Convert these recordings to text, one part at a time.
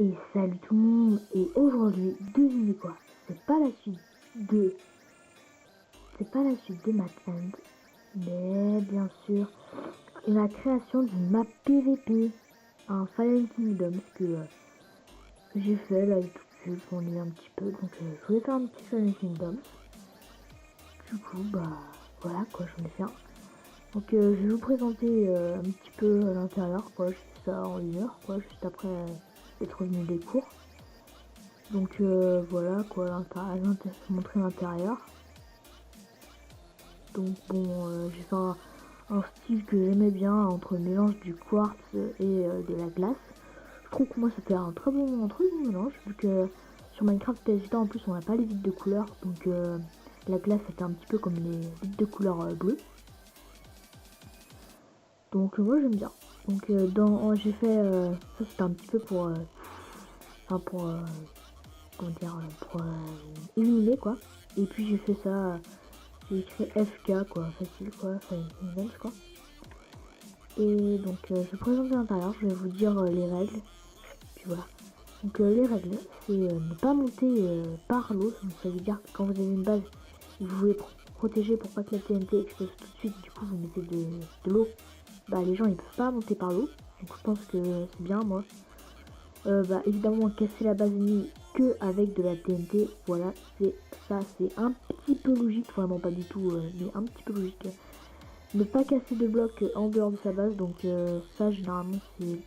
Et salut tout le monde, et aujourd'hui, devinez quoi, c'est pas la suite de Map End, mais bien sûr, la création d'une map PVP, un Fallen Kingdoms que j'ai fait là et tout, je m'ennuie un petit peu, donc je voulais faire un petit Fallen Kingdoms. Du coup, bah voilà quoi, j'en ai fait un. Donc je vais vous présenter un petit peu à l'intérieur quoi, je fais ça en 1 heure quoi, juste après être revenu des cours. Donc voilà quoi, je vais vous montrer l'intérieur. Donc bon, j'ai fait un style que j'aimais bien entre le mélange du quartz et de la glace. Je trouve que moi c'était un très bon mélange, vu que sur Minecraft PSG en plus on n'a pas les vides de couleur, donc la glace c'était un petit peu comme les vides de couleur bleue. Donc moi j'aime bien. Donc j'ai fait ça, c'était un petit peu pour comment dire, pour éliminer quoi. Et puis j'ai fait ça, j'ai écrit FK quoi, facile quoi, Fallen Kingdoms quoi. Et donc je vais présenter l'intérieur, je vais vous dire les règles. Puis voilà. Donc les règles, c'est ne pas monter par l'eau. Donc ça veut dire que quand vous avez une base, vous voulez protéger pour pas que la TNT explose tout de suite, du coup vous mettez de l'eau. Bah les gens ils peuvent pas monter par l'eau. Donc je pense que c'est bien moi. Bah évidemment casser la base ennemie que avec de la TNT, voilà, c'est un petit peu logique, vraiment pas du tout, mais un petit peu logique. Ne pas casser de blocs en dehors de sa base, donc ça généralement c'est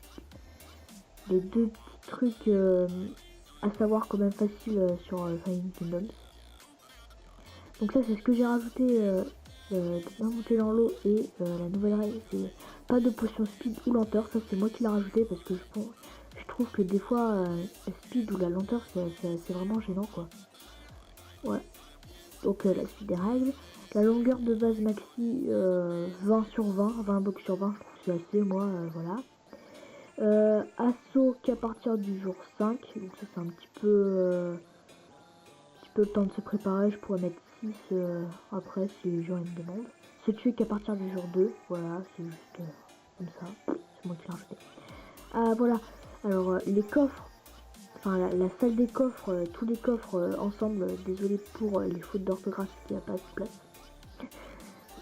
les deux petits trucs à savoir quand même facile sur Fallen Kingdoms. Donc ça c'est ce que j'ai rajouté de bien monter dans l'eau, et la nouvelle règle c'est pas de potion speed ou lenteur, ça c'est moi qui l'ai rajouté parce que je trouve que des fois la speed ou la lenteur c'est vraiment gênant quoi. Ouais. Donc la suite des règles. La longueur de base maxi 20 sur 20 blocs sur 20, je trouve que c'est assez moi, voilà. Assaut qu'à partir du jour 5, donc ça c'est un petit peu le temps de se préparer, je pourrais mettre 6 après si les gens ils me demandent. Se tuer qu'à partir du jour 2, voilà, c'est juste comme ça, c'est moi qui l'ai rajouté. Ah voilà, alors les coffres, enfin la salle des coffres, tous les coffres ensemble, désolé pour les fautes d'orthographe qui a pas assez de place.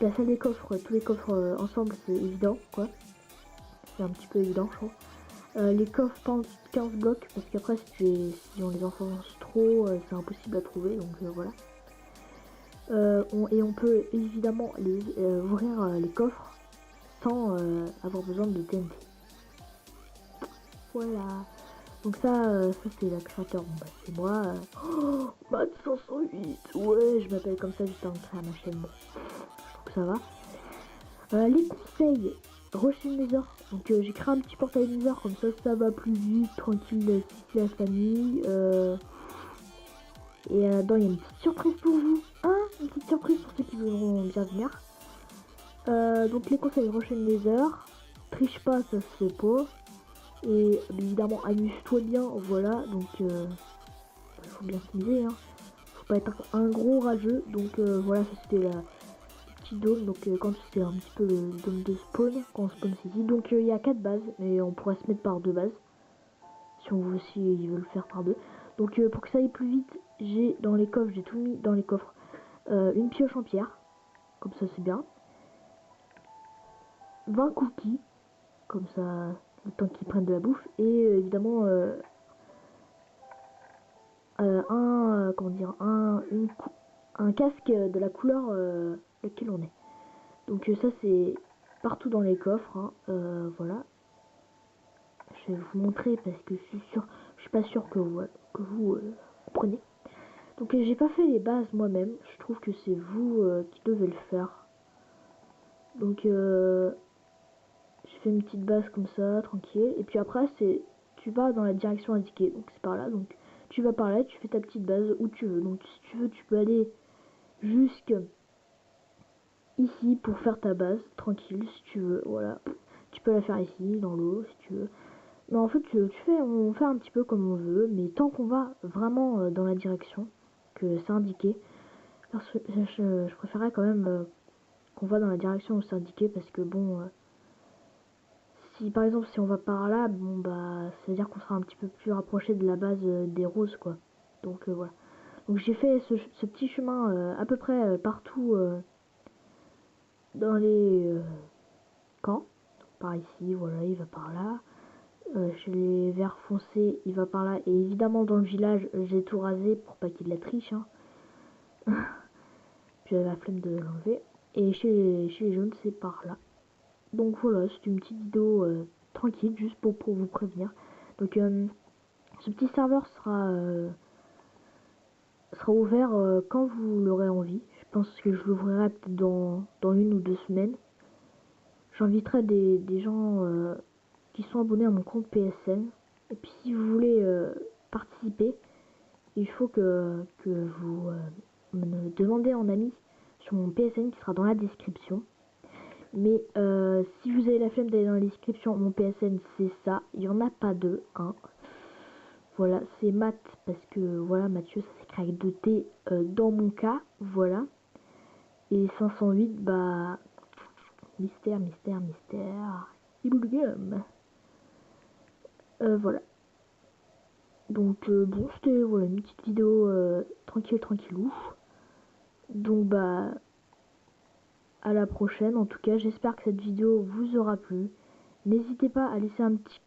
La salle des coffres, tous les coffres ensemble c'est évident quoi, c'est un petit peu évident je trouve. Les coffres pendant 15 blocs parce qu'après si on les enfonce trop c'est impossible à trouver, donc voilà. Et on peut évidemment ouvrir les coffres sans avoir besoin de TNT. Voilà. Donc ça c'est la créateur, bon, bah, c'est moi. Mat 508, ouais, je m'appelle comme ça juste avant de créer ma chaîne. Bon, je trouve que ça va. Les conseils, Rocher Nether. Donc j'ai créé un petit portail Nether, comme ça va plus vite, tranquille, si la famille. Et là-dedans il y a une petite surprise pour vous. Hein, une petite surprise pour ceux qui voudront bien venir. Donc les conseils Rocher Nether. Triche pas, ça se fait pas. Et évidemment amuse-toi bien, voilà. Donc faut bien s'amuser, hein. Faut pas être un gros rageux. Donc voilà, ça c'était la petite dôme. Donc quand c'était un petit peu le dôme de spawn, quand on spawn ici. Donc il y a 4 bases, mais on pourrait se mettre par 2 bases. Si on veut, si ils veulent le faire par 2. Donc pour que ça aille plus vite, j'ai dans les coffres, j'ai tout mis dans les coffres. Une pioche en pierre, comme ça c'est bien. 20 cookies, comme ça le temps qu'ils prennent de la bouffe. Et évidemment un casque de la couleur laquelle on est. Donc ça c'est partout dans les coffres, hein. Voilà. Je vais vous montrer parce que je suis pas sûr que vous comprenez. Donc j'ai pas fait les bases moi-même, je trouve que c'est vous qui devez le faire. Donc j'ai fait une petite base comme ça, tranquille. Et puis après tu vas dans la direction indiquée, donc c'est par là. Donc tu vas par là, tu fais ta petite base où tu veux. Donc si tu veux, tu peux aller jusque ici pour faire ta base tranquille si tu veux. Voilà, tu peux la faire ici dans l'eau si tu veux. Mais en fait, on fait un petit peu comme on veut, mais tant qu'on va vraiment dans la direction que c'est indiqué, je préférerais quand même qu'on va dans la direction où c'est indiqué parce que bon, si par exemple si on va par là, bon bah ça veut dire qu'on sera un petit peu plus rapproché de la base des roses quoi. Donc voilà. Donc j'ai fait ce petit chemin à peu près partout dans les camps. Donc, par ici, voilà, il va par là. Chez les verts foncés, il va par là. Et évidemment dans le village, j'ai tout rasé pour pas qu'il la triche. Hein. Puis j'avais la flemme de l'enlever. Et chez les jaunes, c'est par là. Donc voilà, c'est une petite vidéo tranquille, juste pour vous prévenir. Donc ce petit serveur sera ouvert quand vous l'aurez envie. Je pense que je l'ouvrirai peut-être dans 1 ou 2 semaines. J'inviterai des gens qui sont abonnés à mon compte PSN. Et puis si vous voulez participer, il faut que vous me demandez en ami sur mon PSN qui sera dans la description. Mais si vous avez la flemme d'aller dans la description, mon PSN c'est ça, il n'y en a pas deux, hein. Voilà, c'est Math, parce que voilà, Mathieu ça s'écrit avec 2 T dans mon cas, voilà. Et 508, bah, mystère, Ibulium. Voilà. Donc bon, c'était voilà, une petite vidéo tranquillou. Donc bah, à la prochaine. En tout cas, j'espère que cette vidéo vous aura plu. N'hésitez pas à laisser un petit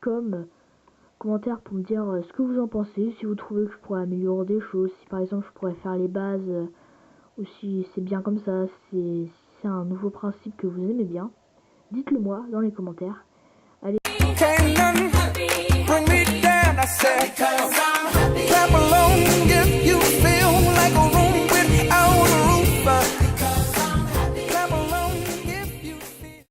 commentaire pour me dire ce que vous en pensez, si vous trouvez que je pourrais améliorer des choses, si par exemple je pourrais faire les bases, ou si c'est bien comme ça, si c'est un nouveau principe que vous aimez bien. Dites-le moi dans les commentaires. Allez.